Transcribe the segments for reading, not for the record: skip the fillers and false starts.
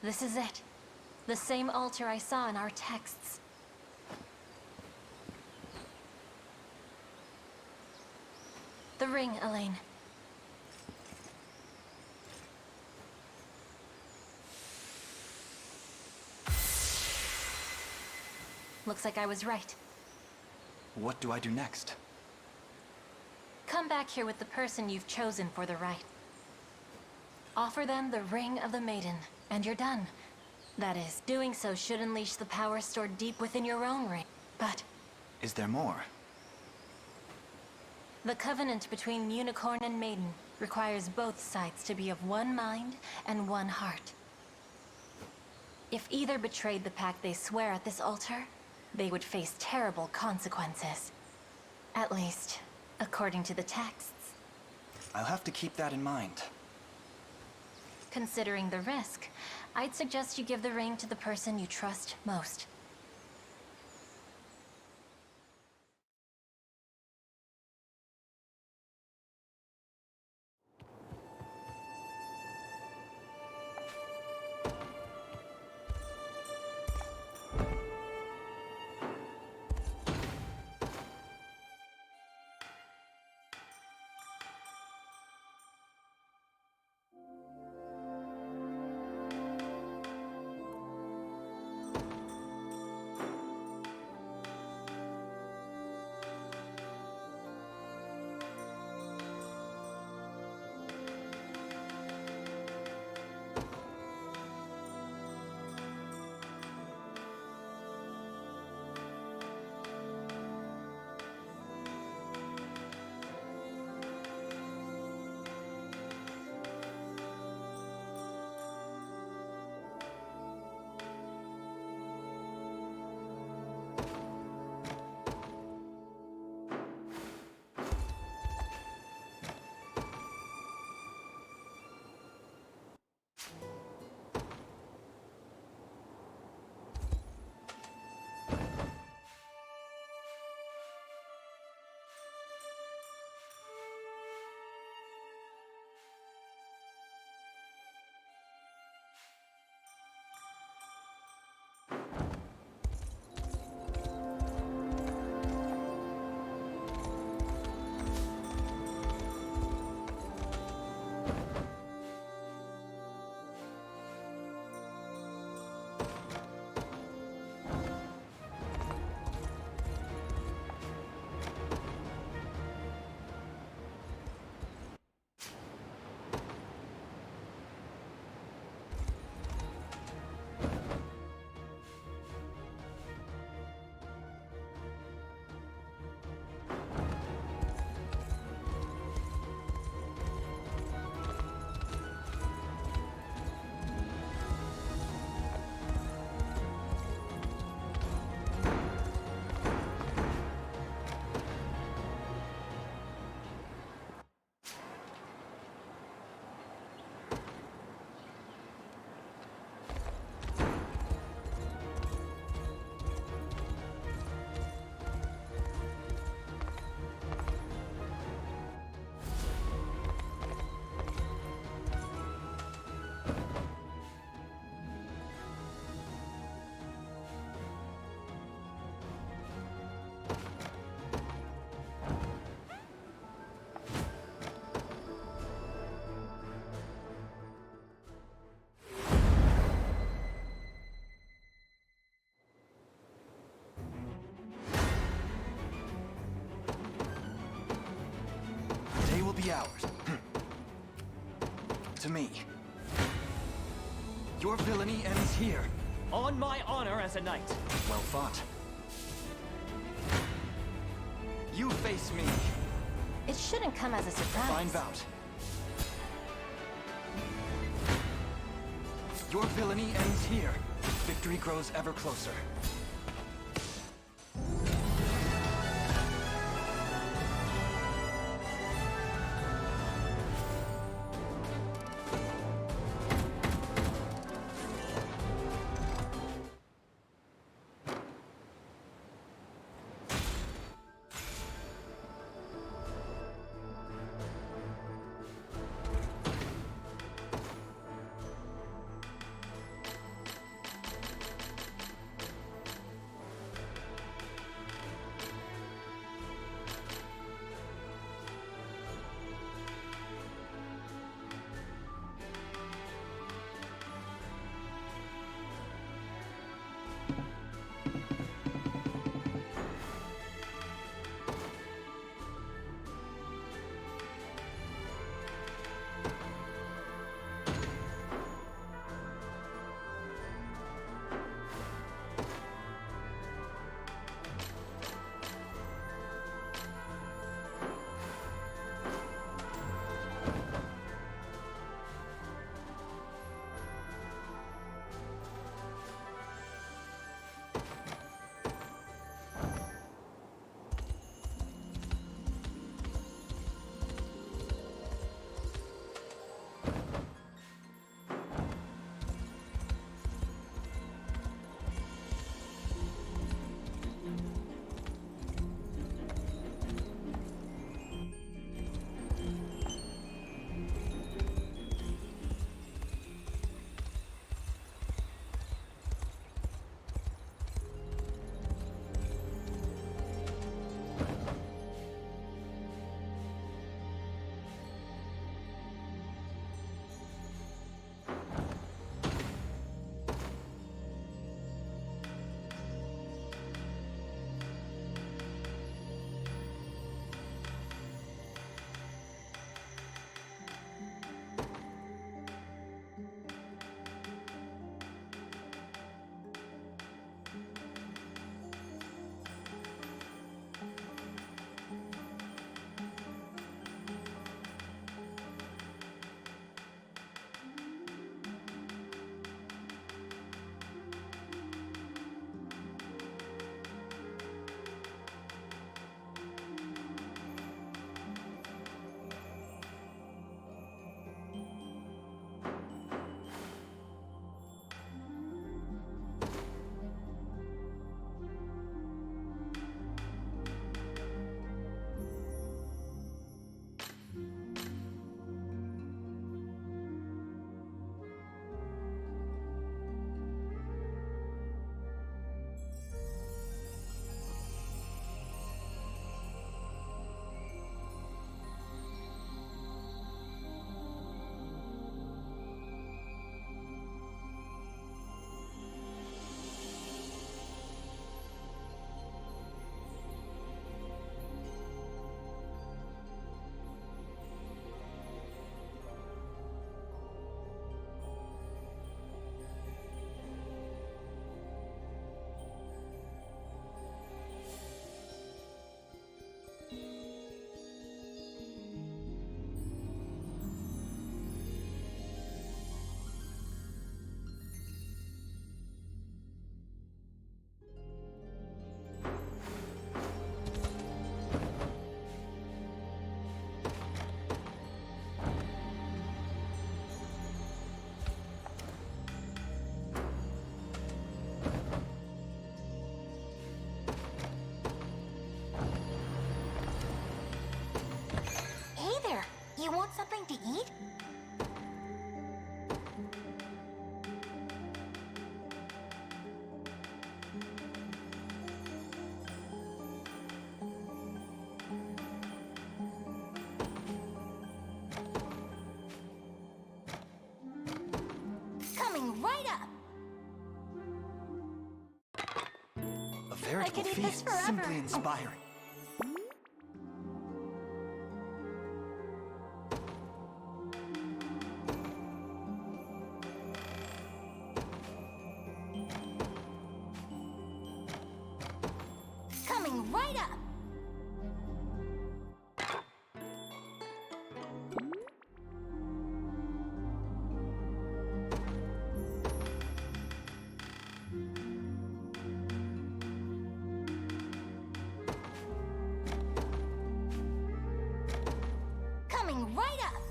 This is it. The same altar I saw in our texts. The ring, Elaine. Looks like I was right. What do I do next? Come back here with the person you've chosen for the rite. Offer them the Ring of the Maiden, and you're done. That is, doing so should unleash the power stored deep within your own ring. But Is there more? the covenant between Unicorn and Maiden requires both sides to be of one mind and one heart. If either betrayed the pact they swear at this altar, they would face terrible consequences. At least, according to the texts. I'll have to keep that in mind. Considering the risk, I'd suggest you give the ring to the person you trust most. Today will be ours. To me. Your villainy ends here. On my honor as a knight. Well fought. You face me. It shouldn't come as a surprise. Fine bout. Your villainy ends here. Victory grows ever closer. want something to eat? Coming right up! A veritable could eat this feast, forever. simply inspiring. Coming right up! Coming right up!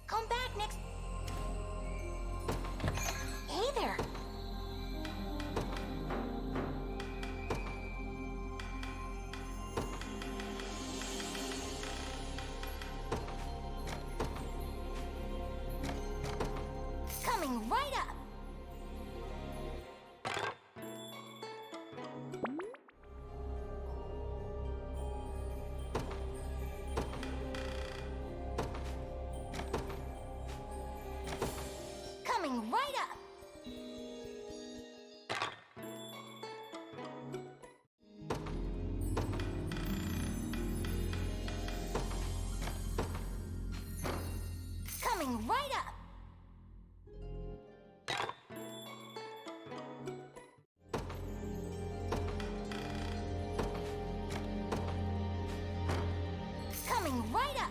Come back next... Hey there! Coming right up! Coming right up! Coming right up! Coming right up!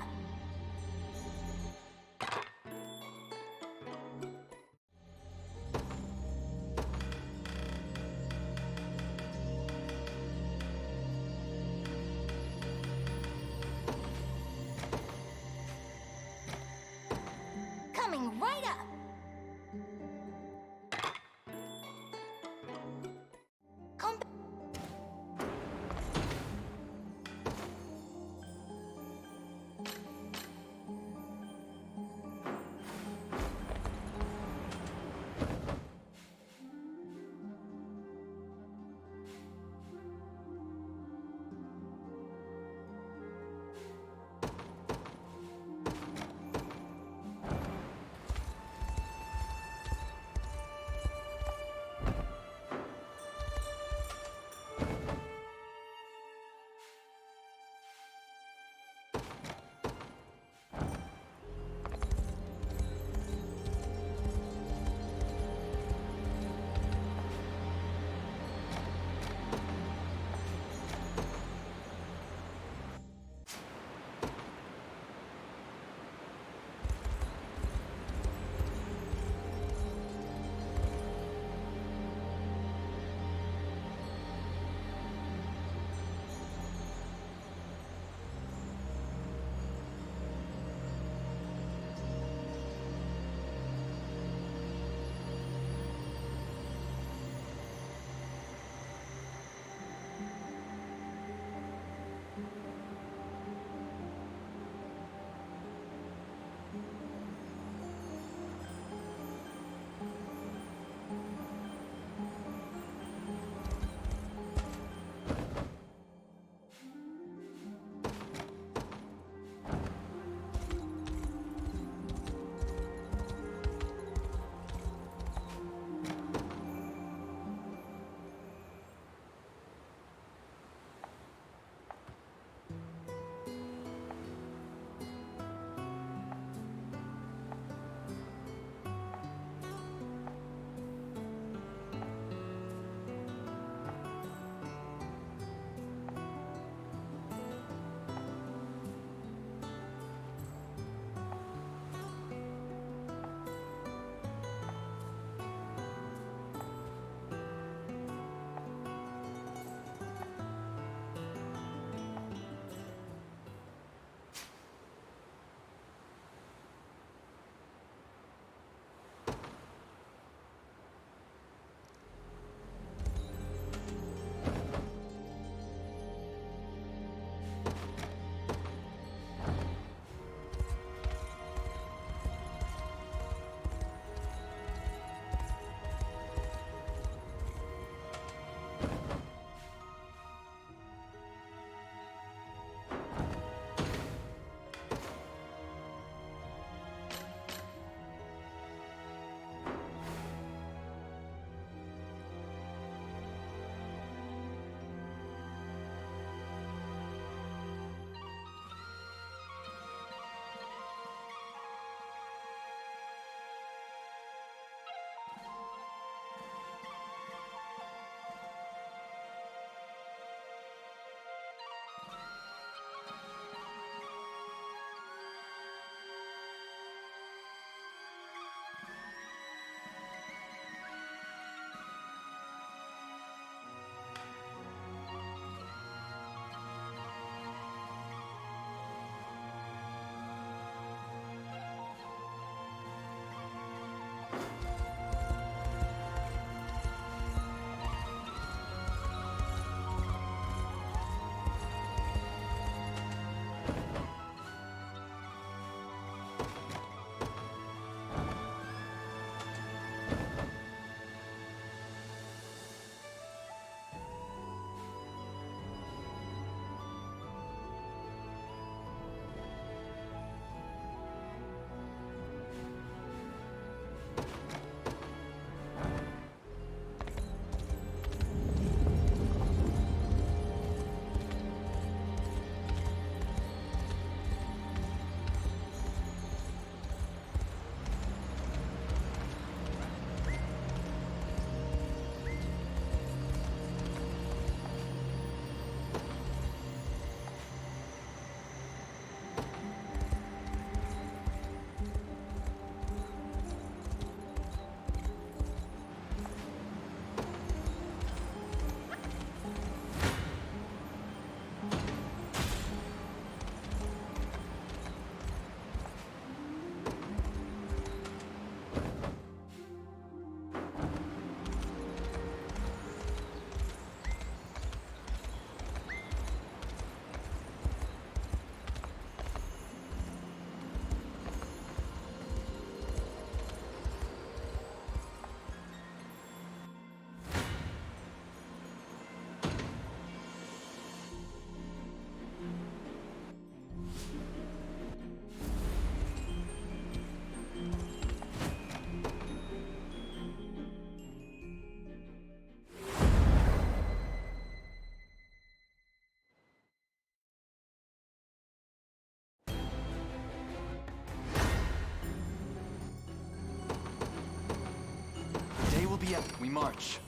be at... We march.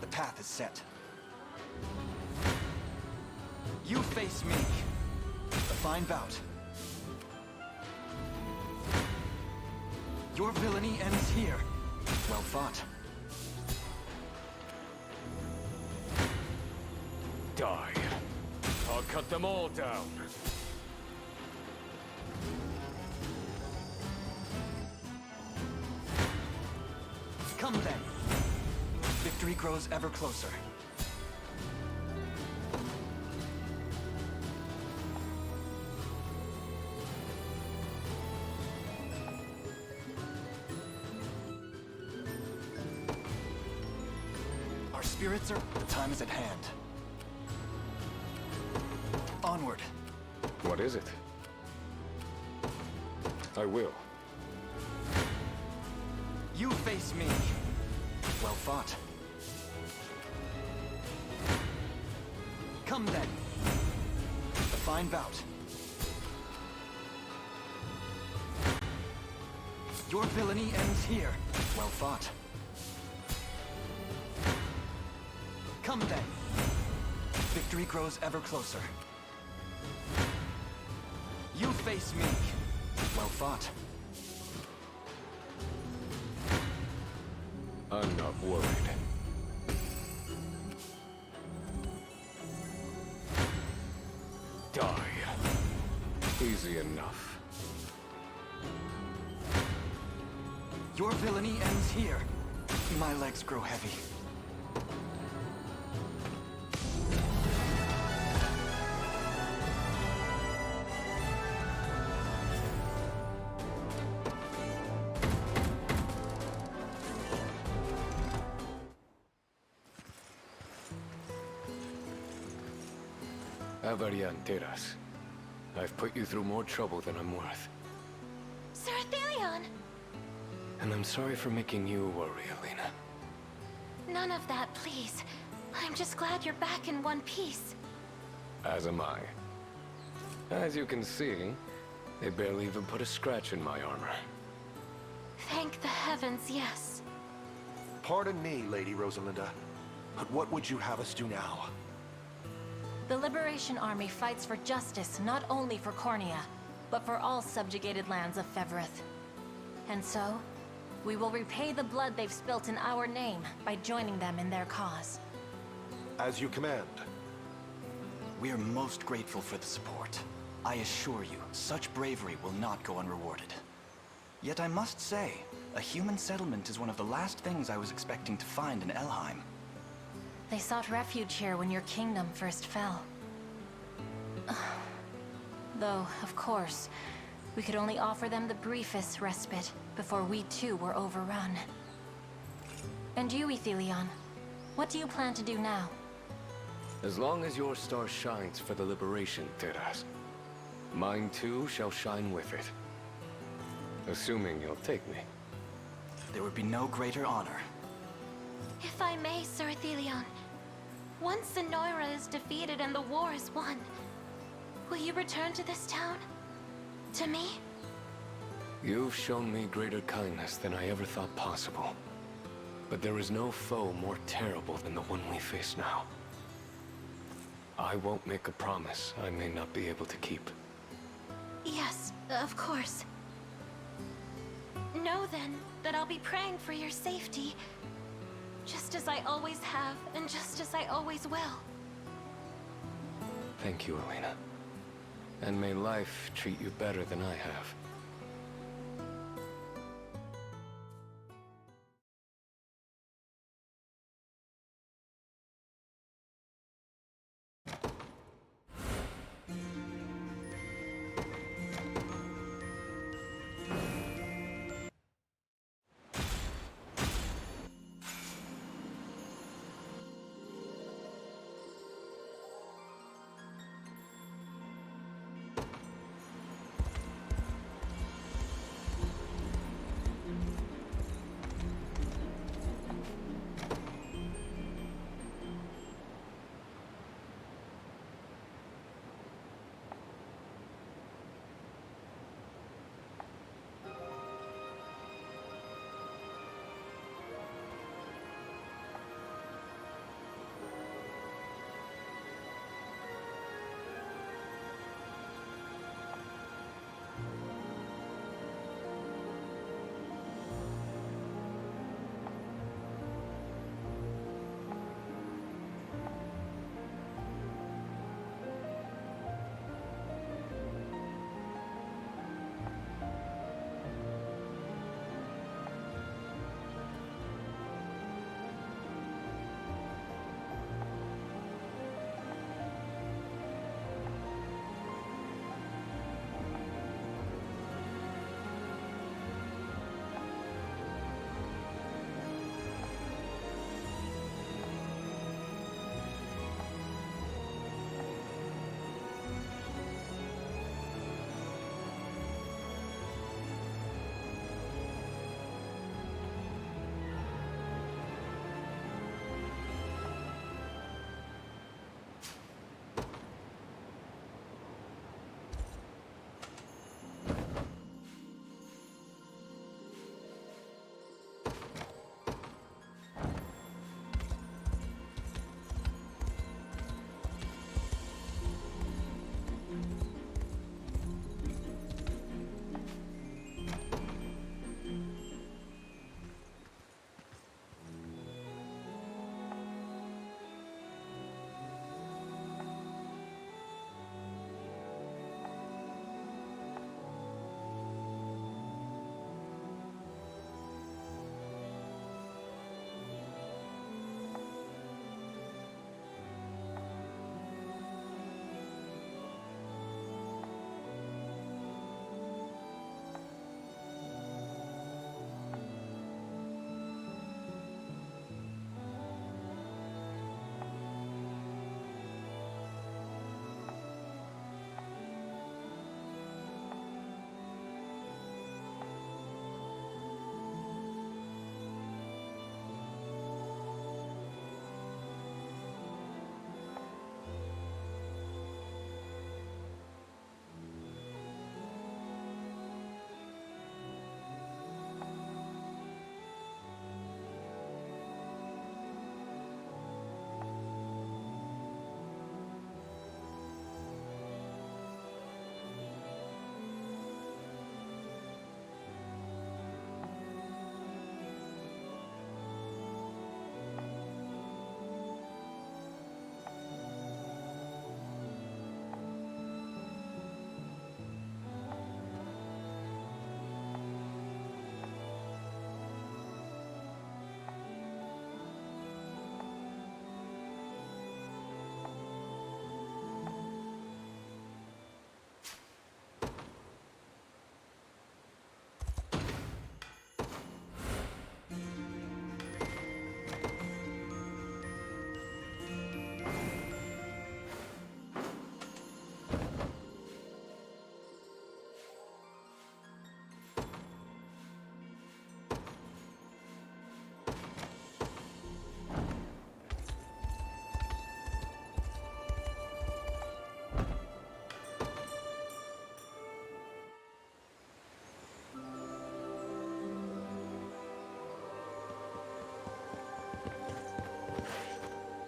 The path is set. You face me. A fine bout. Your villainy ends here. Well fought. Die. I'll cut them all down. Come then. Victory grows ever closer. Our spirits are... The time is at hand. Onward. What is it? I will. You face me. Well fought. Come then. A fine bout. Your villainy ends here. Well fought. Come then. Victory grows ever closer. You face me. Well fought. I'm not worried. Die. Easy enough. Your villainy ends here. My legs grow heavy. Avarianteras. I've put you through more trouble than I'm worth. Sir Athelion! And I'm sorry for making you worry, Alina. None of that, please. I'm just glad you're back in one piece. As am I. As you can see, they barely even put a scratch in my armor. Thank the heavens, yes. Pardon me, Lady Rosalinda, but what would you have us do now? The Liberation Army fights for justice not only for Cornea, but for all subjugated lands of Feverith. And so, we will repay the blood they've spilt in our name by joining them in their cause. As you command. We are most grateful for the support. I assure you, such bravery will not go unrewarded. Yet I must say, a human settlement is one of the last things I was expecting to find in Elheim. They sought refuge here when your kingdom first fell. Though, of course, we could only offer them the briefest respite before we too were overrun. And you, Athelion, what do you plan to do now? As long as your star shines for the liberation, Teras, mine too shall shine with it. Assuming you'll take me. There would be no greater honor. If I may, Sir Athelion, once Zenora is defeated and the war is won, will you return to this town? To me? You've shown me greater kindness than I ever thought possible. But there is no foe more terrible than the one we face now. I won't make a promise I may not be able to keep. Yes, of course. Know then that I'll be praying for your safety, just as I always have and just as I always will. Thank you, Alina. And may life treat you better than I have.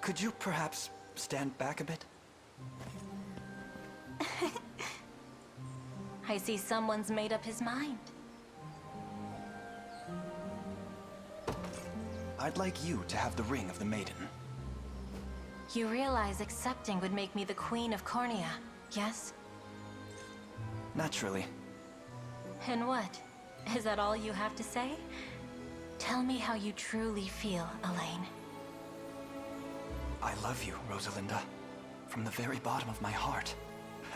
Could you perhaps stand back a bit? I see someone's made up his mind. I'd like you to have the ring of the maiden. You realize accepting would make me the Queen of Cornea, yes? Naturally. And what? Is that all you have to say? Tell me how you truly feel, Elaine. I love you, Rosalinda. From the very bottom of my heart.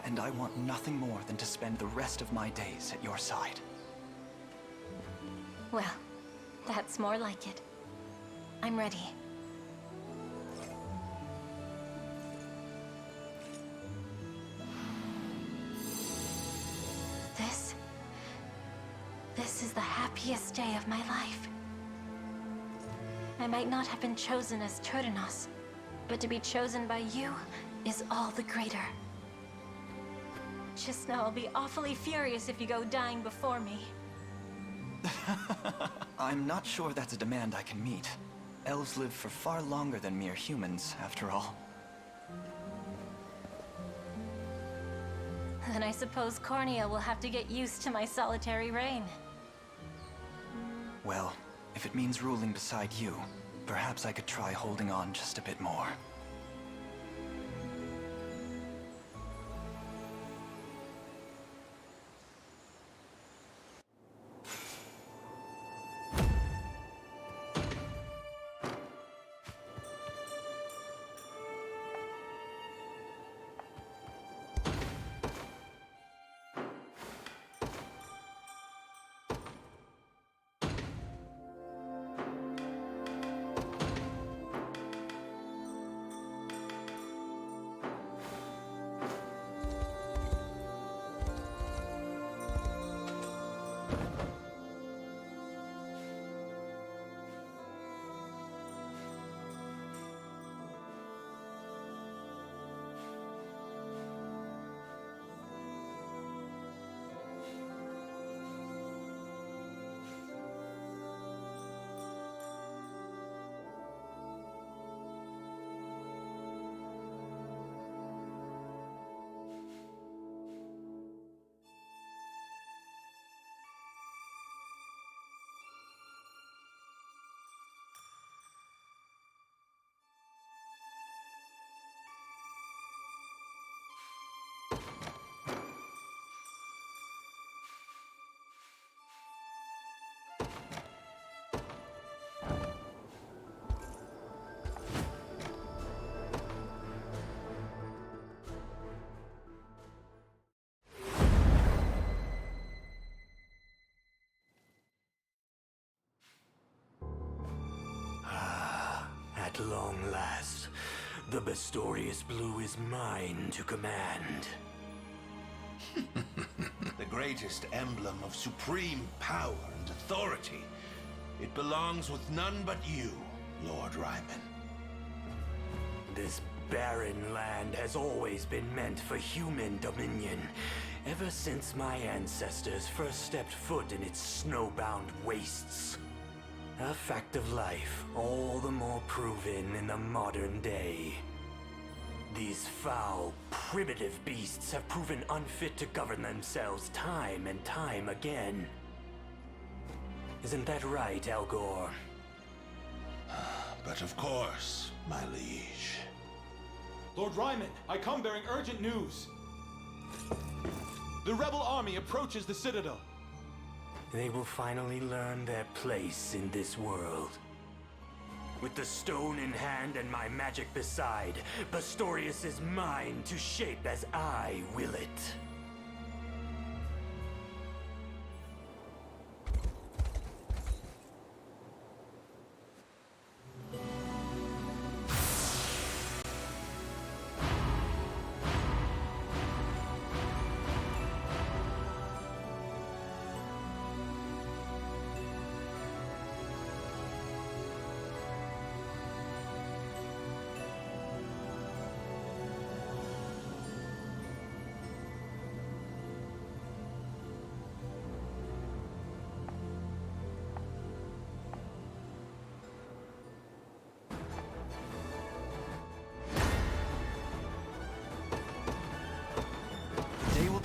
And I want nothing more than to spend the rest of my days at your side. Well, that's more like it. I'm ready. This is the happiest day of my life. I might not have been chosen as Turdanos, but to be chosen by you is all the greater. Just know I'll be awfully furious if you go dying before me. I'm not sure that's a demand I can meet. Elves live for far longer than mere humans, after all. Then I suppose Cornea will have to get used to my solitary reign. Well, if it means ruling beside you, perhaps I could try holding on just a bit more. At long last, the Bastorius Blue is mine to command. The greatest emblem of supreme power and authority. It belongs with none but you, Lord Ryman. This barren land has always been meant for human dominion, ever since my ancestors first stepped foot in its snowbound wastes. A fact of life, all the more proven in the modern day. These foul, primitive beasts have proven unfit to govern themselves time and time again. Isn't that right, Algor? But of course, my liege. Lord Ryman, I come bearing urgent news. The rebel army approaches the Citadel. They will finally learn their place in this world. With the stone in hand and my magic beside, Bastorius is mine to shape as I will it.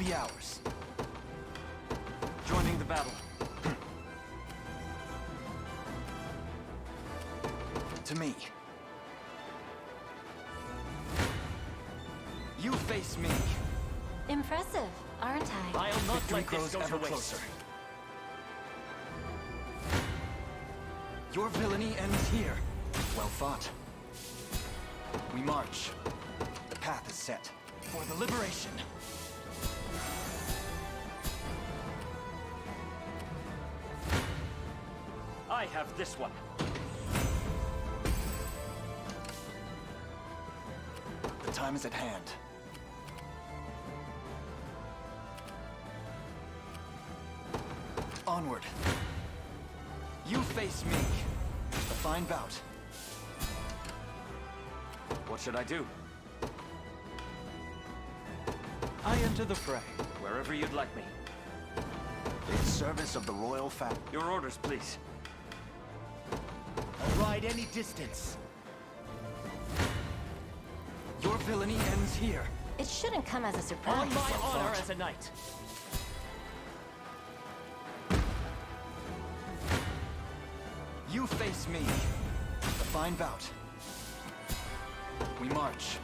be ours. Joining the battle. To me. You face me. Impressive, aren't I? I'll not Victory let this grows go ever to waste. closer. Your villainy ends here. Well fought. We march. The path is set for the liberation. I have this one. The time is at hand. Onward. You face me. A fine bout. What should I do? I enter the fray. Wherever you'd like me. In service of the royal family. Your orders, please. I'll ride any distance. Your villainy ends here. It shouldn't come as a surprise. On my Well honor fought. as a knight. You face me. A fine bout. We march.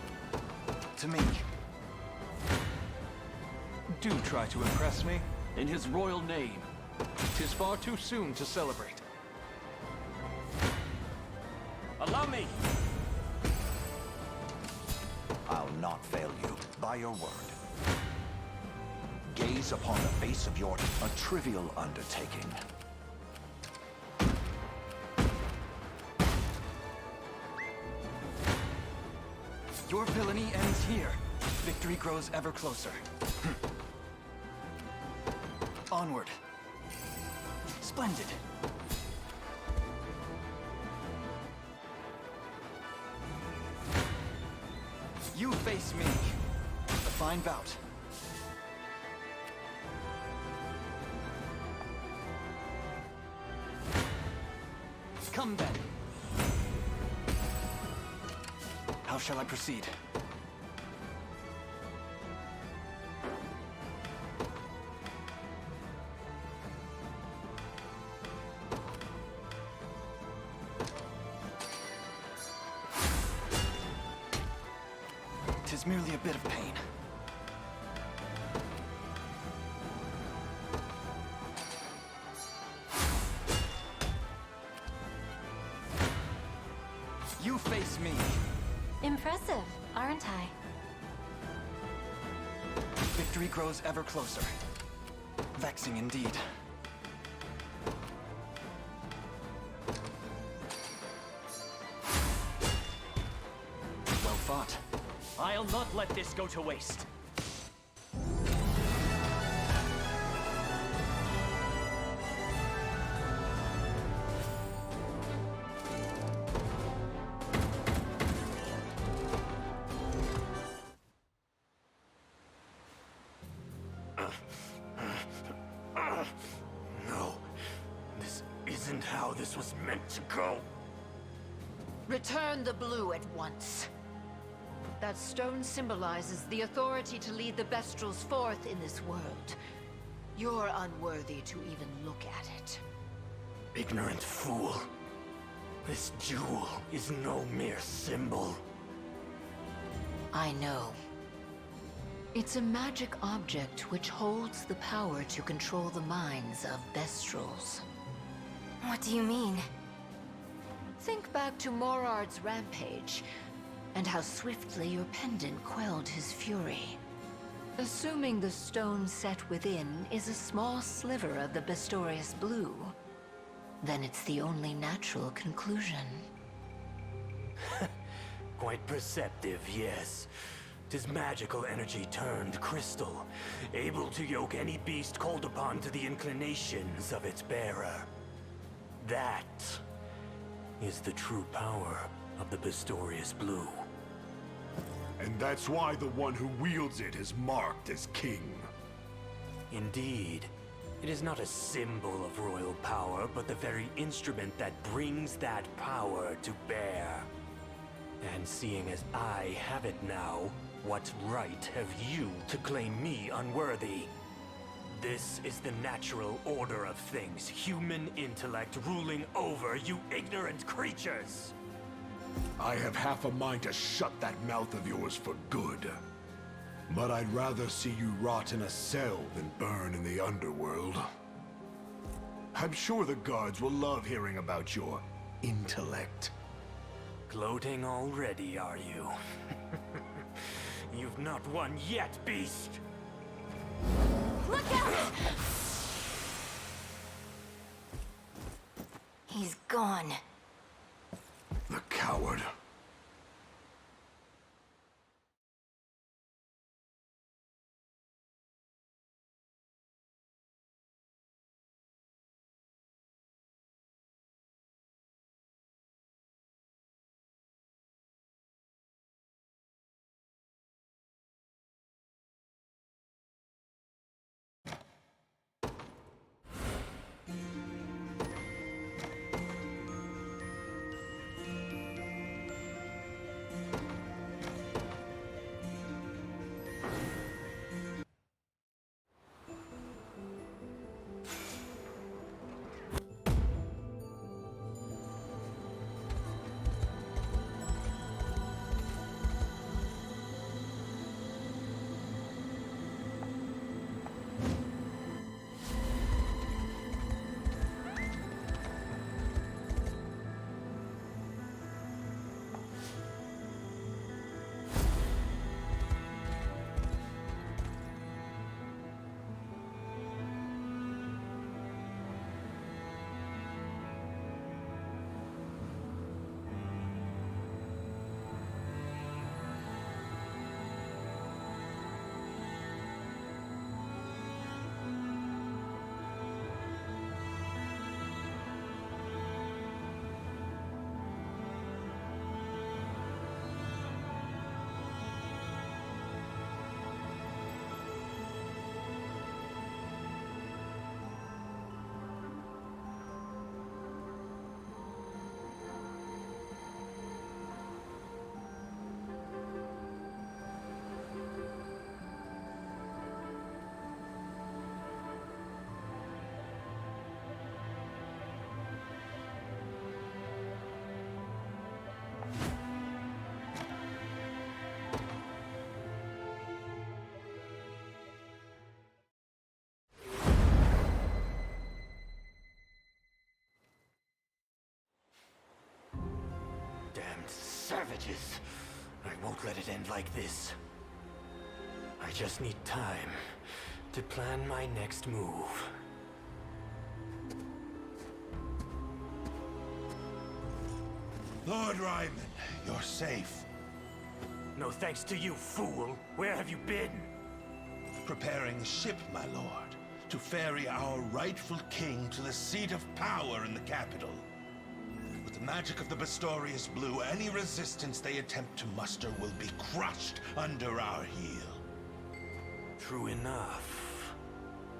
To me. Do try to impress me. In his royal name. 'Tis far too soon to celebrate. Allow me! I'll not fail you, by your word. Gaze upon the face of your... A trivial undertaking. Your villainy ends here. Victory grows ever closer. Onward. Splendid. You face me. A fine bout. Come then. How shall I proceed? Tis merely a bit of pain. You face me. Impressive, aren't I? Victory grows ever closer. Vexing indeed. Well fought. I'll not let this go to waste. No, this isn't how this was meant to go. Return the blue at once. That stone symbolizes the authority to lead the Bestrels forth in this world. You're unworthy to even look at it. Ignorant fool. This jewel is no mere symbol. I know. It's a magic object which holds the power to control the minds of Bestrels. What do you mean? Think back to Morard's rampage, and how swiftly your pendant quelled his fury. Assuming the stone set within is a small sliver of the Bestorius blue, then it's the only natural conclusion. Quite perceptive, yes. 'Tis magical energy turned crystal, able to yoke any beast called upon to the inclinations of its bearer. That is the true power of the Bestorius blue. And that's why the one who wields it is marked as king. Indeed. It is not a symbol of royal power, but the very instrument that brings that power to bear. And seeing as I have it now, What right have you to claim me unworthy? This is the natural order of things. Human intellect ruling over you ignorant creatures! I have half a mind to shut that mouth of yours for good. But I'd rather see you rot in a cell than burn in the underworld. I'm sure the guards will love hearing about your intellect. Gloating already, are you? You've not won yet, beast! Look out! He's gone. The coward. Damned savages! I won't let it end like this. I just need time to plan my next move. Lord Ryman, you're safe. No thanks to you, fool! Where have you been? Preparing a ship, my lord, to ferry our rightful king to the seat of power in the capital. With the magic of the Bastorius Blue, any resistance they attempt to muster will be crushed under our heel. True enough.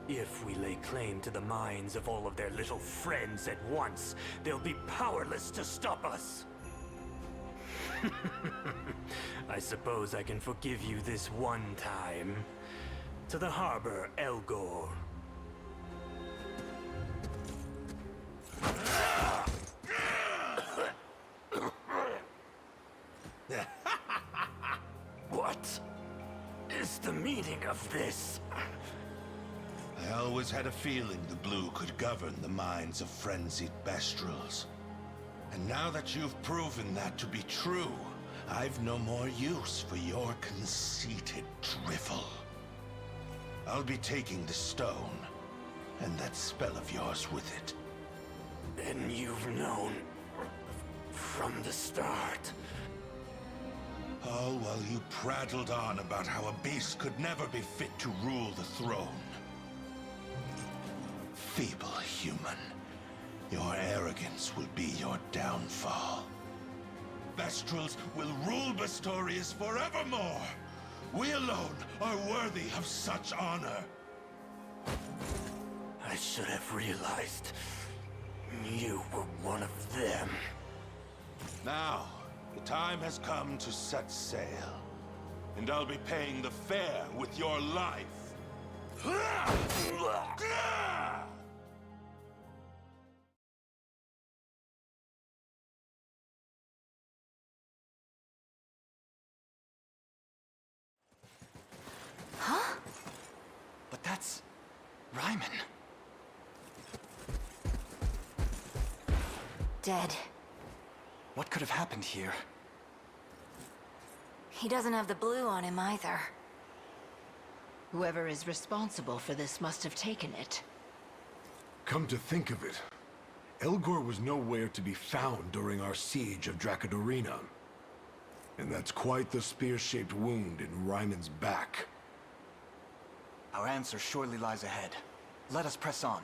If we lay claim to the minds of all of their little friends at once, they'll be powerless to stop us. I suppose I can forgive you this one time. To the harbor, Elgor. What is the meaning of this? I always had a feeling the Blue could govern the minds of frenzied Bestrels. And now that you've proven that to be true, I've no more use for your conceited drivel. I'll be taking the stone, and that spell of yours with it. Then you've known from the start. All while you prattled on about how a beast could never be fit to rule the throne. Feeble human. Your arrogance will be your downfall. Vestrals will rule Bastorius forevermore! We alone are worthy of such honor! I should have realized you were one of them. Now, the time has come to set sail. and I'll be paying the fare with your life. Huh? But that's... Ryman. Dead. What could have happened here? He doesn't have the blue on him either. Whoever is responsible for this must have taken it. Come to think of it, Elgor was nowhere to be found during our siege of Dracodorina. And that's quite the spear-shaped wound in Ryman's back. Our answer surely lies ahead. Let us press on.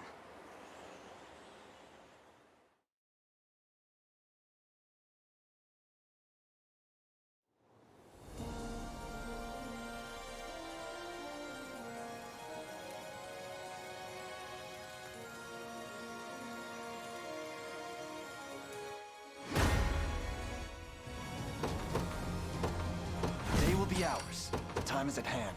Day will be ours. The time is at hand.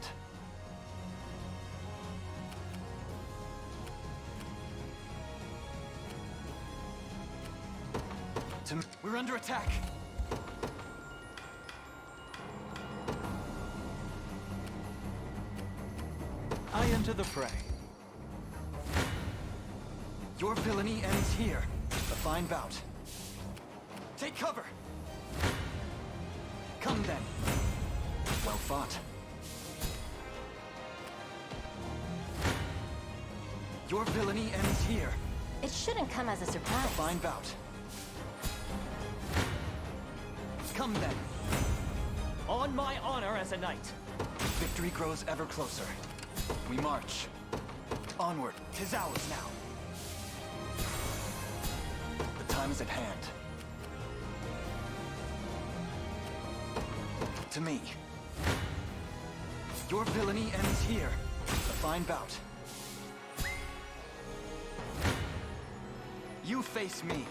We're under attack! I enter the fray. Your villainy ends here. A fine bout. Take cover! Come then. Well fought. Your villainy ends here. It shouldn't come as a surprise. A fine bout. Come then. On my honor as a knight. Victory grows ever closer. We march. Onward. 'Tis ours now. The time is at hand. To me. Your villainy ends here. A fine bout. You face me.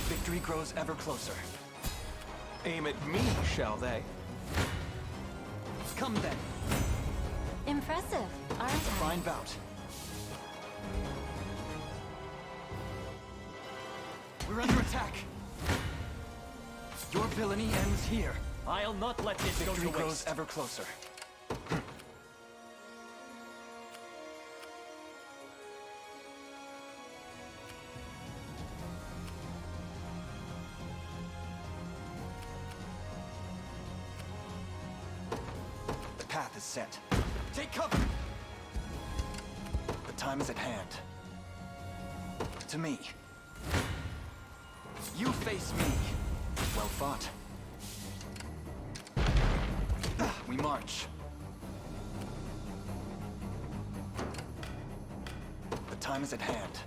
Victory grows ever closer. Aim at me, shall they? Come then. Impressive, aren't A I? fine bout. We're under attack. Your villainy ends here. I'll not let this go Victory to grows waste. ever closer. The path is set. Take cover! The time is at hand. To me. You face me. Well fought. We march. The time is at hand.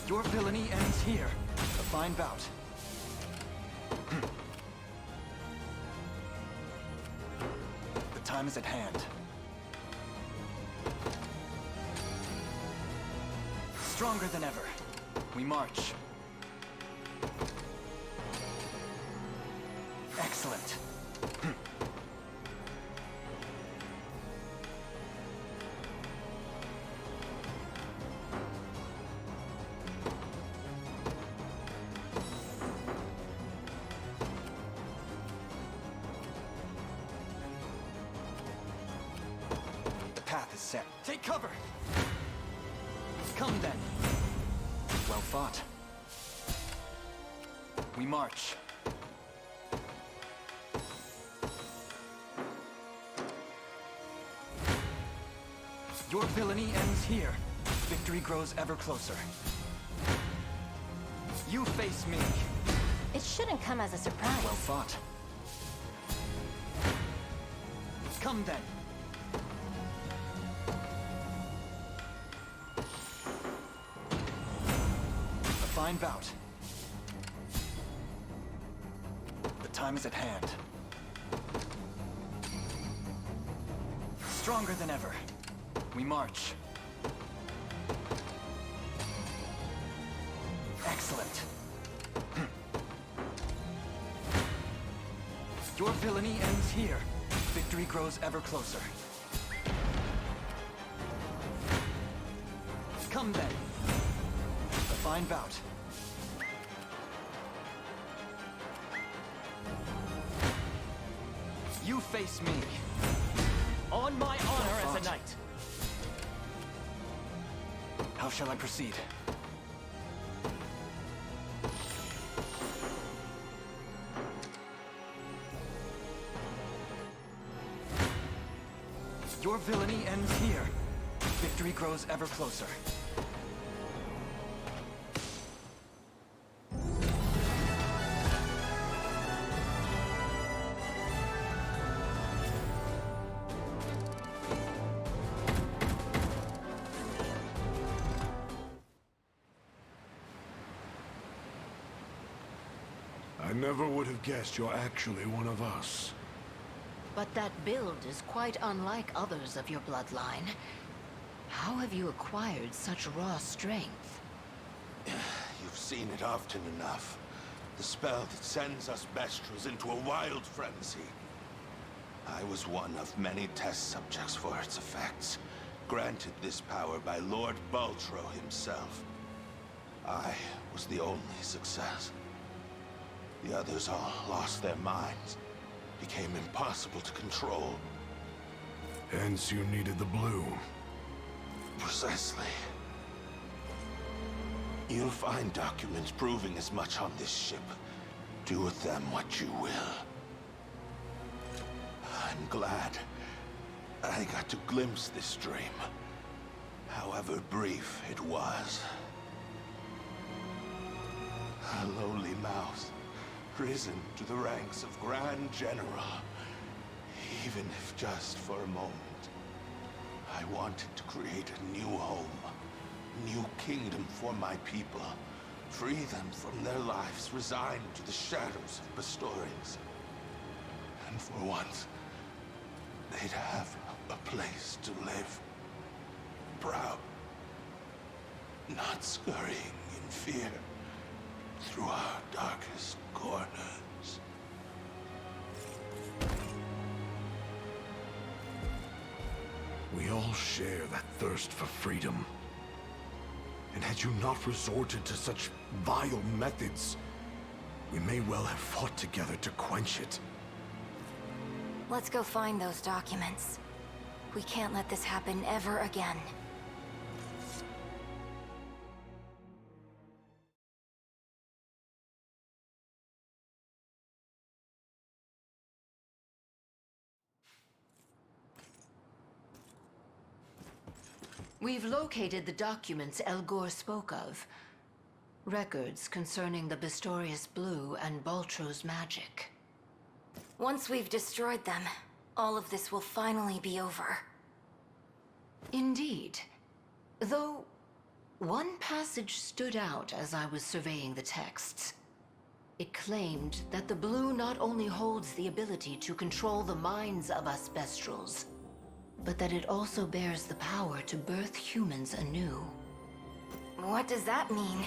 Your villainy ends here. A fine bout. The time is at hand. Stronger than ever. We march. Excellent. Path is set. Take cover! Come then. Well fought. We march. Your villainy ends here. Victory grows ever closer. You face me. It shouldn't come as a surprise. Well fought. Come then. fine bout. The time is at hand. Stronger than ever. We march. Excellent. Your villainy ends here. Victory grows ever closer. Come then. A fine bout. You face me. On my honor as a knight. How shall I proceed? Your villainy ends here. Victory grows ever closer. I never would have guessed you're actually one of us. But that build is quite unlike others of your bloodline. How have you acquired such raw strength? You've seen it often enough. The spell that sends us Bestrels into a wild frenzy. I was one of many test subjects for its effects, granted this power by Lord Baltro himself. I was the only success. The others all lost their minds. Became impossible to control. Hence you needed the blue. Precisely. You'll find documents proving as much on this ship. Do with them what you will. I'm glad I got to glimpse this dream, however brief it was. A lowly mouse, risen to the ranks of Grand General, even if just for a moment. I wanted to create a new home, a new kingdom for my people, free them from their lives resigned to the shadows of Pastorians. And for once, they'd have a place to live, proud, not scurrying in fear through our darkest corners. We all share that thirst for freedom. And had you not resorted to such vile methods, we may well have fought together to quench it. Let's go find those documents. We can't let this happen ever again. We've located the documents Elgor spoke of. Records concerning the Bistorius Blue and Baltro's magic. Once we've destroyed them, all of this will finally be over. Indeed. Though, one passage stood out as I was surveying the texts. It claimed that the Blue not only holds the ability to control the minds of us Bestrels, but that it also bears the power to birth humans anew. What does that mean?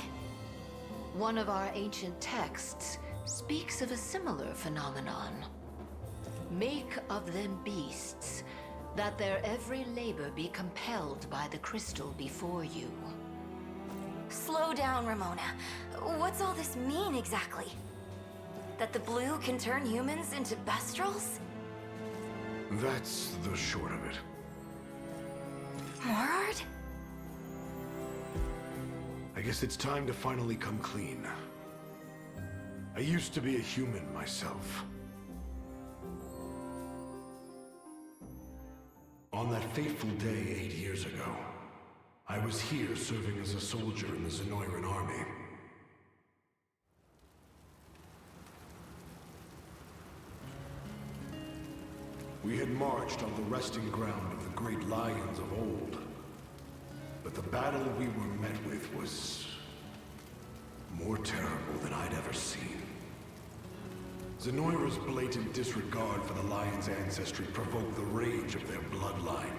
One of our ancient texts speaks of a similar phenomenon. Make of them beasts, that their every labor be compelled by the crystal before you. Slow down, Ramona. What's all this mean exactly? That the Blue can turn humans into Bestrels? That's the short of it. Morard? I guess it's time to finally come clean. I used to be a human myself. On that fateful day 8 years ago, I was here serving as a soldier in the Zenoiran army. We had marched on the resting ground of the great lions of old. But the battle we were met with was more terrible than I'd ever seen. Zenoira's blatant disregard for the Lion's ancestry provoked the rage of their bloodline.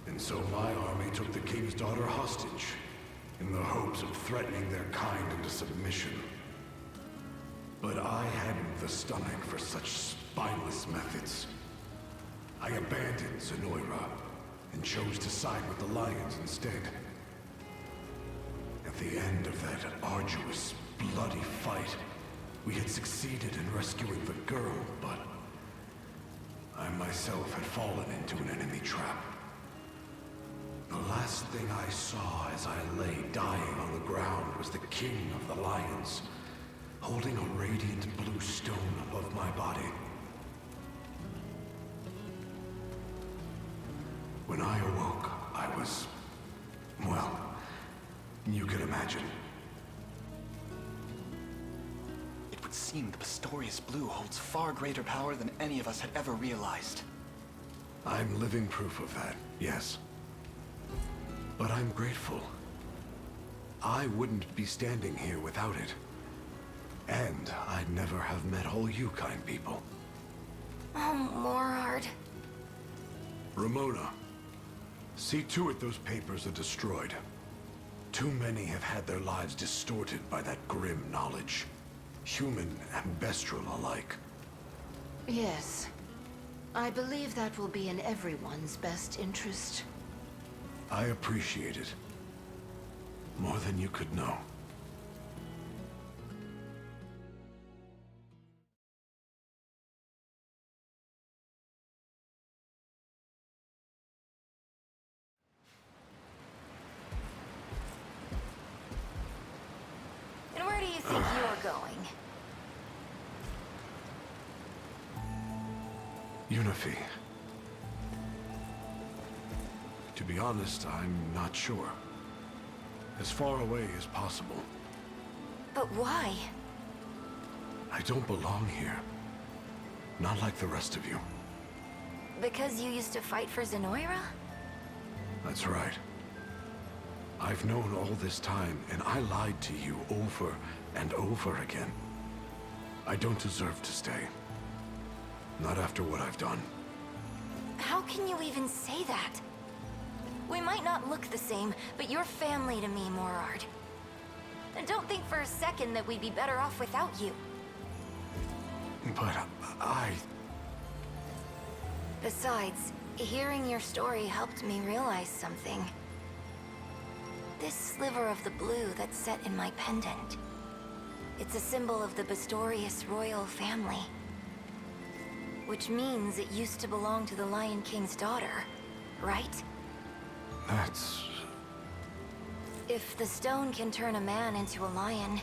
And so my army took the King's daughter hostage, in the hopes of threatening their kind into submission. But I hadn't the stomach for such spineless methods. I abandoned Zenoira, and chose to side with the Lions instead. At the end of that arduous, bloody fight, we had succeeded in rescuing the girl, but I myself had fallen into an enemy trap. The last thing I saw as I lay dying on the ground was the King of the Lions, holding a radiant blue stone above my body. When I awoke, I was... well, you can imagine. It would seem the Pistorius Blue holds far greater power than any of us had ever realized. I'm living proof of that, yes. But I'm grateful. I wouldn't be standing here without it. And I'd never have met all you kind people. Oh, Morard. Ramona, see to it those papers are destroyed. Too many have had their lives distorted by that grim knowledge. Human and bestial alike. Yes. I believe that will be in everyone's best interest. I appreciate it. More than you could know. And where do you think you're going? Unify. To be honest, I'm not sure. As far away as possible. But why? I don't belong here. Not like the rest of you. Because you used to fight for Zenoira? That's right. I've known all this time, and I lied to you over and over again. I don't deserve to stay. Not after what I've done. How can you even say that? We might not look the same, but you're family to me, Morard. And don't think for a second that we'd be better off without you. But I... Besides, hearing your story helped me realize something. This sliver of the blue that's set in my pendant. It's a symbol of the Pistorius royal family. Which means it used to belong to the Lion King's daughter, right? That's... If the stone can turn a man into a lion,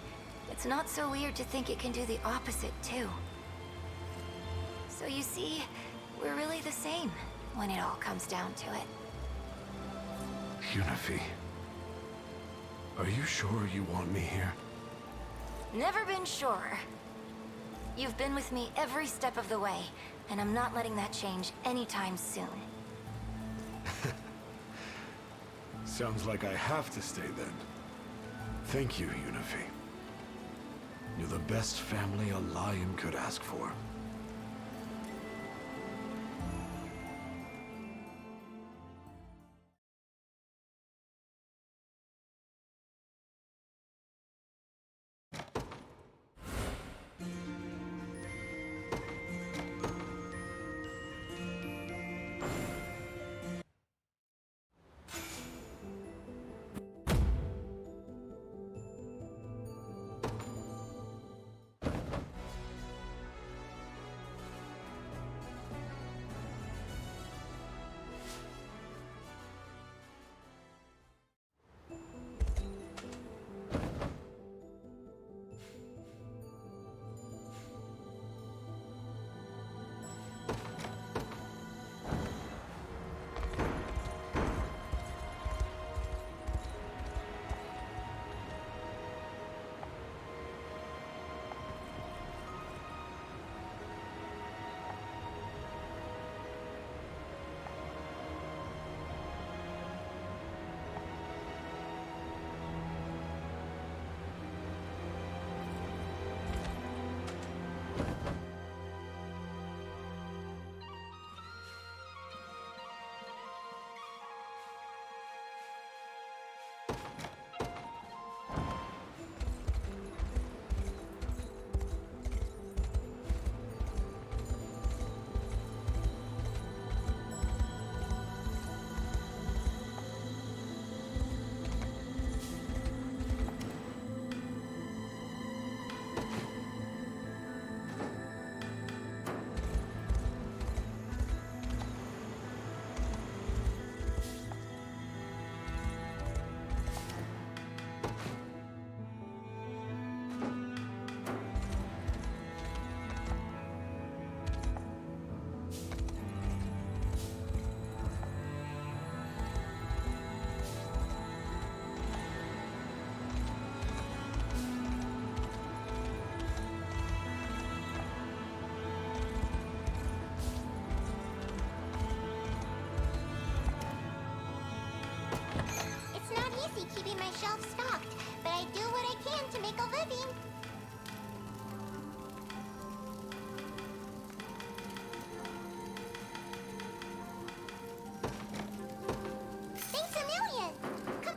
it's not so weird to think it can do the opposite, too. So you see, we're really the same when it all comes down to it. Unify. Are you sure you want me here? Never been sure. You've been with me every step of the way, and I'm not letting that change anytime soon. Sounds like I have to stay then. Thank you, Unify. You're the best family a lion could ask for. busy keeping my shelves stocked, but I do what I can to make a living. Thanks a million! Come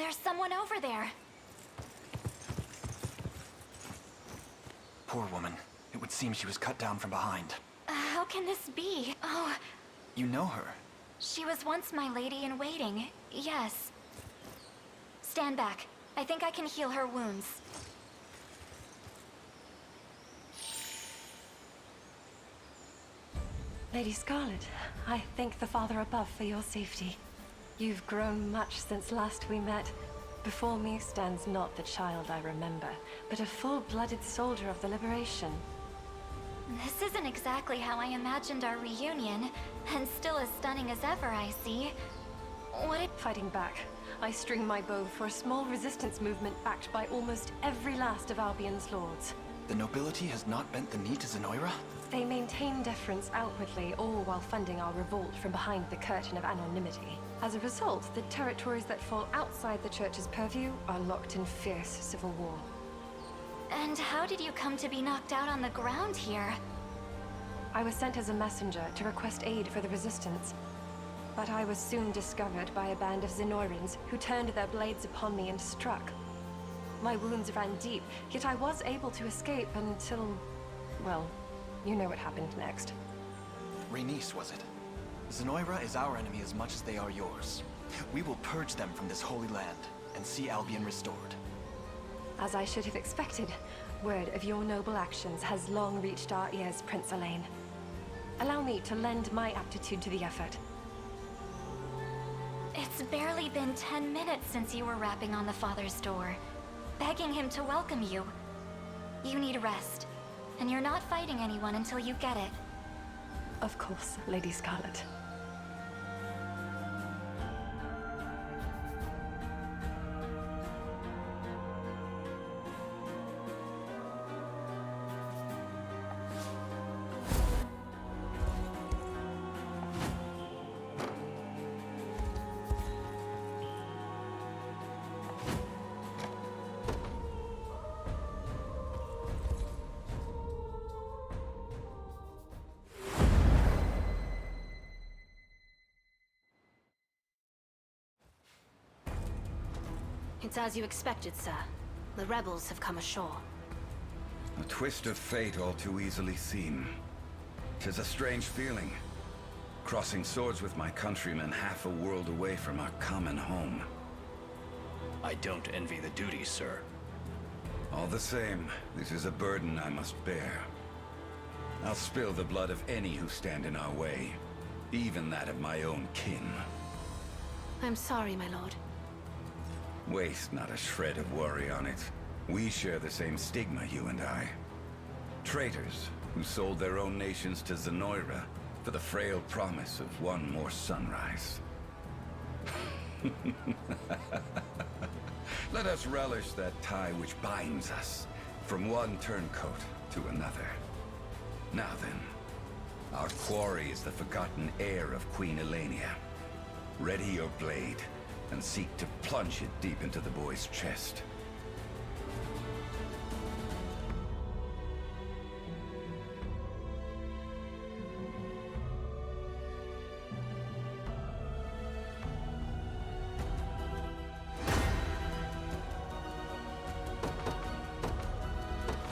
There's someone over there. Poor woman. It would seem she was cut down from behind. How can this be? Oh, You know her. she was once my lady in waiting. Yes. Stand back. I think I can heal her wounds. Lady Scarlet, I thank the Father above for your safety. You've grown much since last we met. Before me stands not the child I remember, but a full-blooded soldier of the Liberation. This isn't exactly how I imagined our reunion, and still as stunning as ever, I see. What if— Fighting back, I string my bow for a small resistance movement backed by almost every last of Albion's lords. The nobility has not bent the knee to Zenoira? They maintain deference outwardly, all while funding our revolt from behind the curtain of anonymity. As a result, the territories that fall outside the Church's purview are locked in fierce civil war. And how did you come to be knocked out on the ground here? I was sent as a messenger to request aid for the resistance. But I was soon discovered by a band of Zenoirans who turned their blades upon me and struck. My wounds ran deep, yet I was able to escape until... well, you know what happened next. Rhaenys, was it? Zenoira is our enemy as much as they are yours. We will purge them from this holy land and see Albion restored. As I should have expected, word of your noble actions has long reached our ears, Prince Elaine. Allow me to lend my aptitude to the effort. It's barely been 10 minutes since you were rapping on the Father's door, begging him to welcome you. You need rest, and you're not fighting anyone until you get it. Of course, Lady Scarlet. It's as you expected, sir. The rebels have come ashore. A twist of fate all too easily seen. 'Tis a strange feeling. Crossing swords with my countrymen half a world away from our common home. I don't envy the duty, sir. All the same, this is a burden I must bear. I'll spill the blood of any who stand in our way, even that of my own kin. I'm sorry, my lord. Waste not a shred of worry on it. We share the same stigma, you and I. Traitors who sold their own nations to Zenoira for the frail promise of one more sunrise. Let us relish that tie which binds us, from one turncoat to another. Now then, our quarry is the forgotten heir of Queen Elenia. Ready your blade, and seek to plunge it deep into the boy's chest.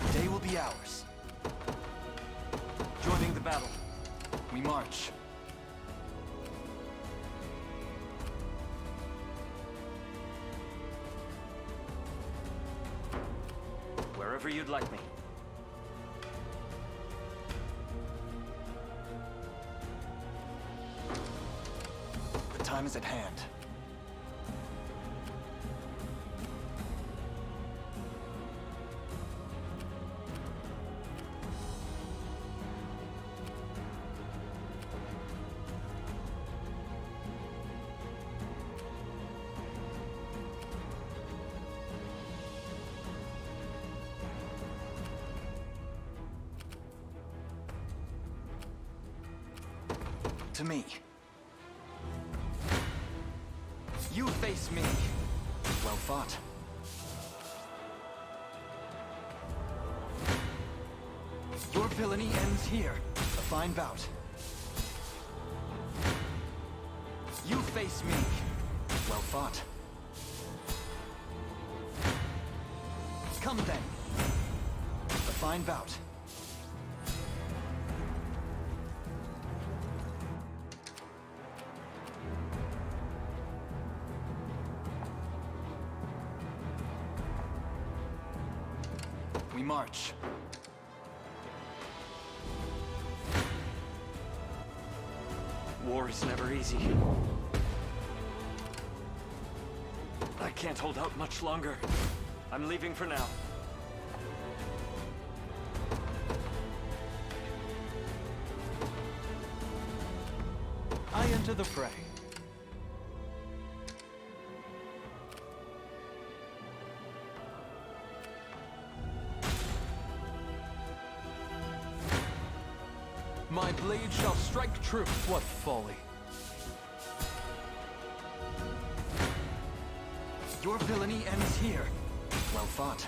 The day will be ours. Joining the battle, we march. Wherever you'd like me. The time is at hand. To me. You face me. Well fought. Your villainy ends here. A fine bout. You face me. Well fought. Come then. A fine bout. We march. War is never easy. I can't hold out much longer. I'm leaving for now. I enter the fray. My blade shall strike true. What folly. Your villainy ends here. Well fought.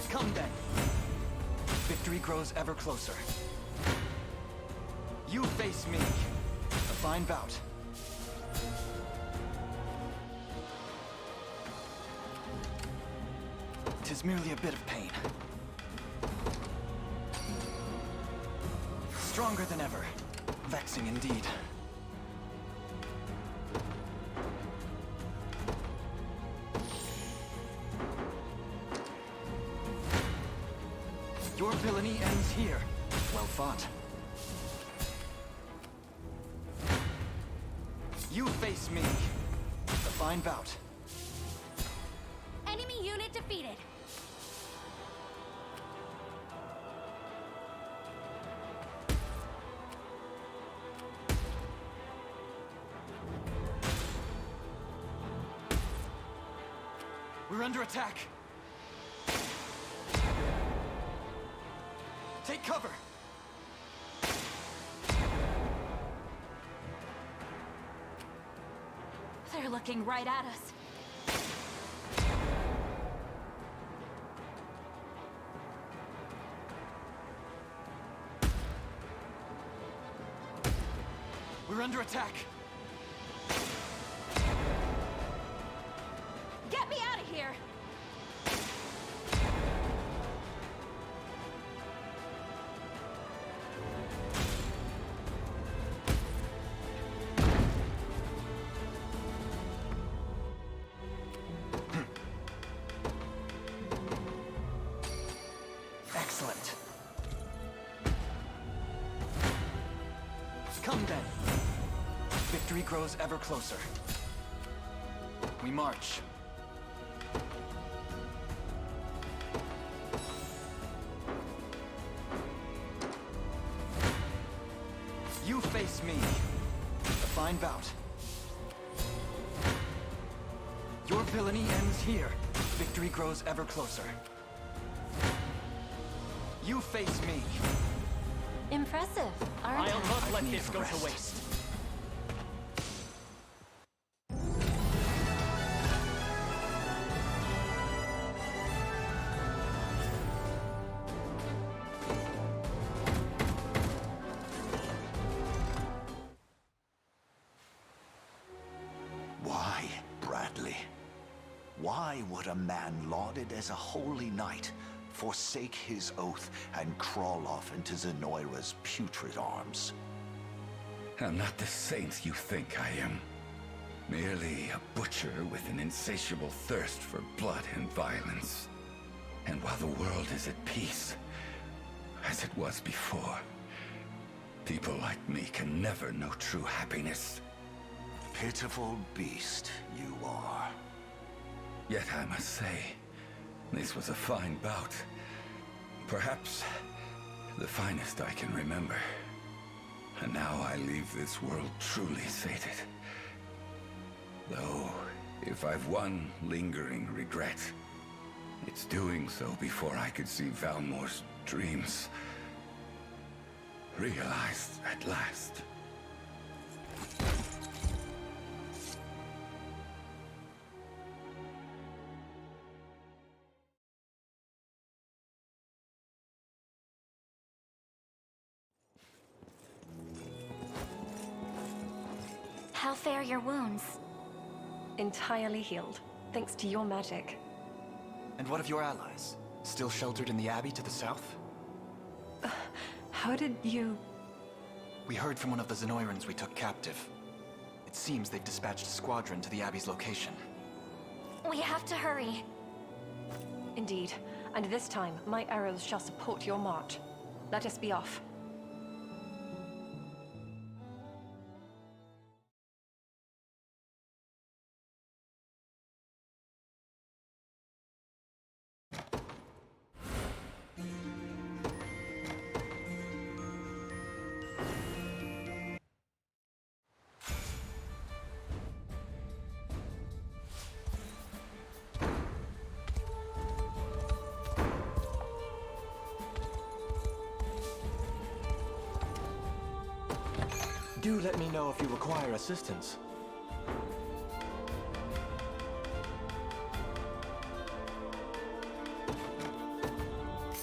Come then. Victory grows ever closer. You face me. A fine bout. 'Tis merely a bit of pain. Stronger than ever. Vexing indeed. Your villainy ends here. Well fought. You face me. A fine bout. Enemy unit defeated. We're under attack. Take cover. They're looking right at us. We're under attack. Get me out of here! Excellent. Come then. Victory grows ever closer. We march. You face me. A fine bout. Your villainy ends here. Victory grows ever closer. You face me. Impressive, aren't I'll I? not let need this a go rest. to waste. Why, Bradley? Why would a man lauded as a holy knight forsake his oath and crawl off into Zenoira's putrid arms? I'm not the saint you think I am. Merely a butcher with an insatiable thirst for blood and violence. And while the world is at peace, as it was before, people like me can never know true happiness. Pitiful beast you are. Yet I must say, this was a fine bout. Perhaps the finest I can remember. And now I leave this world truly sated. Though, if I've one lingering regret, it's doing so before I could see Valmore's dreams realized at last. How fare your wounds? Entirely healed, thanks to your magic. And what of your allies? Still sheltered in the Abbey to the south? How did you... We heard from one of the Zenoirans we took captive. It seems they've dispatched a squadron to the Abbey's location. We have to hurry. Indeed. And this time, my arrows shall support your march. Let us be off. Do let me know if you require assistance.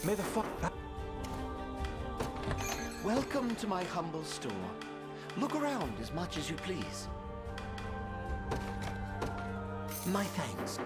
May the Welcome to my humble store. Look around as much as you please. My thanks.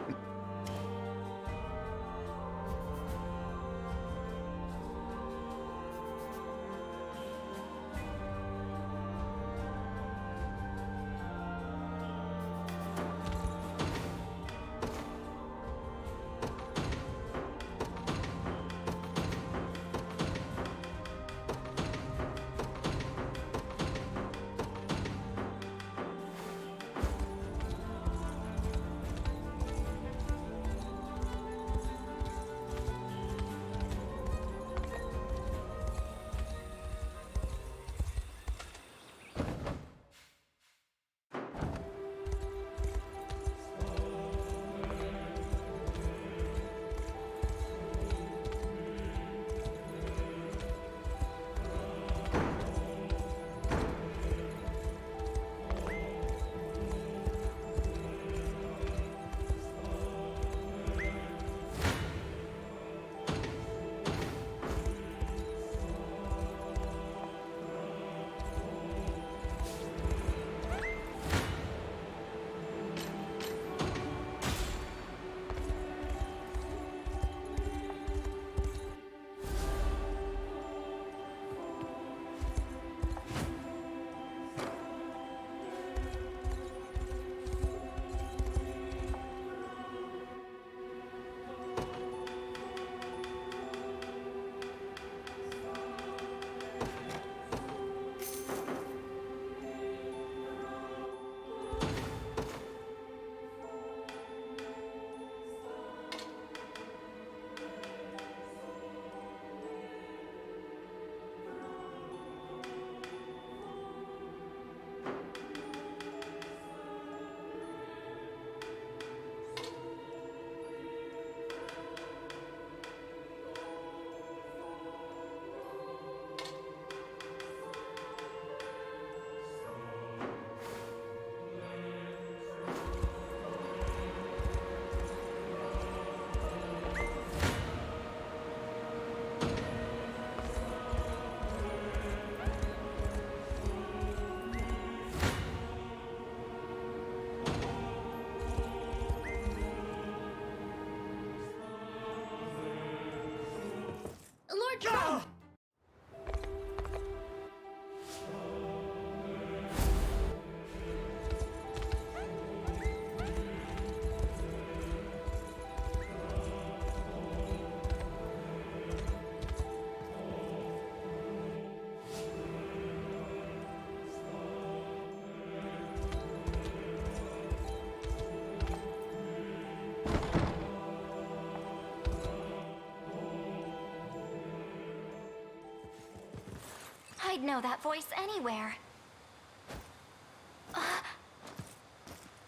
Lord Trump! I'd know that voice anywhere.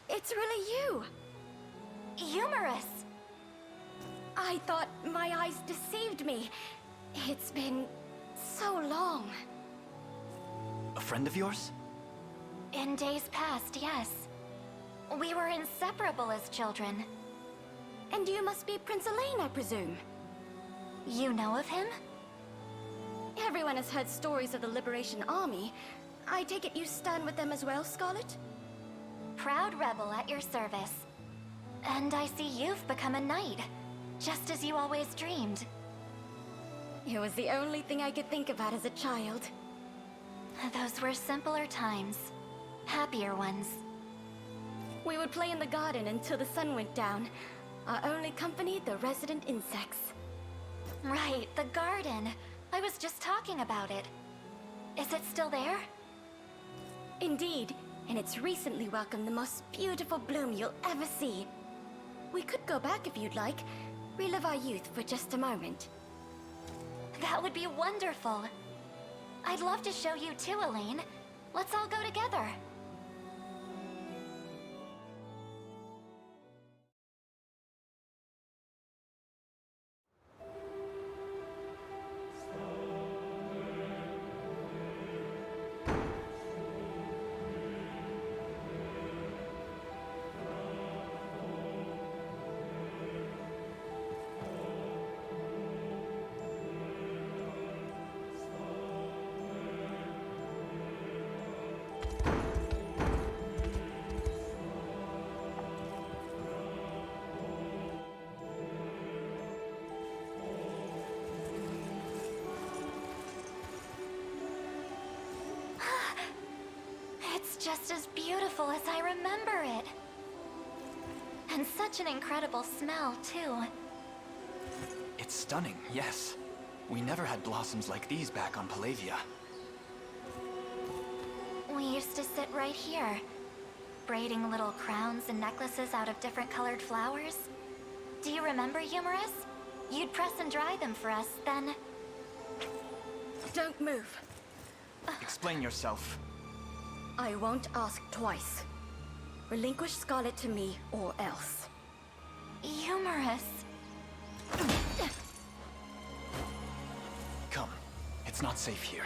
It's really you! Humorous! I thought my eyes deceived me. It's been so long. A friend of yours? In days past, yes. We were inseparable as children. And you must be Prince Elaine, I presume. You know of him? Everyone has heard stories of the Liberation Army. I take it you stand with them as well, Scarlet? Proud rebel at your service. And I see you've become a knight. just as you always dreamed. It was the only thing I could think about as a child. Those were simpler times. Happier ones. We would play in the garden until the sun went down. Our only company, the resident insects. Right, the garden. I was just talking about it. Is it still there? Indeed, and it's recently welcomed the most beautiful bloom you'll ever see. We could go back if you'd like. Relive our youth for just a moment. That would be wonderful. I'd love to show you too, Elaine. Let's all go together. It's just as beautiful as I remember it. And such an incredible smell, too. It's stunning, yes. We never had blossoms like these back on Palavia. We used to sit right here, braiding little crowns and necklaces out of different colored flowers. Do you remember, Humorous? You'd press and dry them for us, then... Don't move. Explain yourself. I won't ask twice. Relinquish Scarlet to me, or else. Humorous. Come. It's not safe here.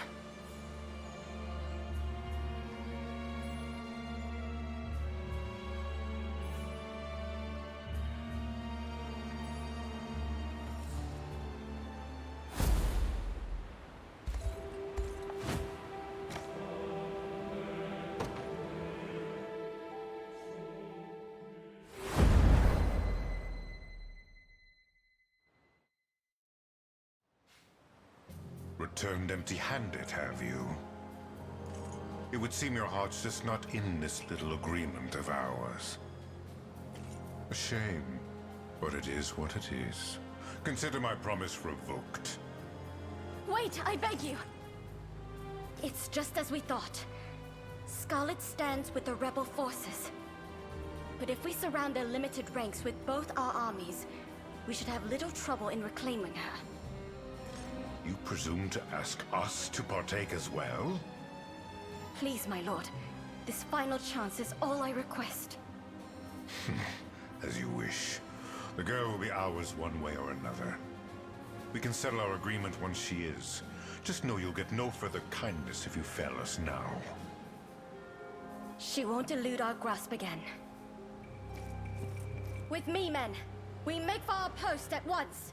Returned empty-handed, have you? It would seem your heart's just not in this little agreement of ours. A shame, but it is what it is. Consider my promise revoked. Wait, I beg you! It's just as we thought. Scarlet stands with the rebel forces. But if we surround their limited ranks with both our armies, we should have little trouble in reclaiming her. You presume to ask us to partake as well? Please, my lord. This final chance is all I request. As you wish. The girl will be ours one way or another. We can settle our agreement once she is. Just know you'll get no further kindness if you fail us now. She won't elude our grasp again. With me, men! We make for our post at once!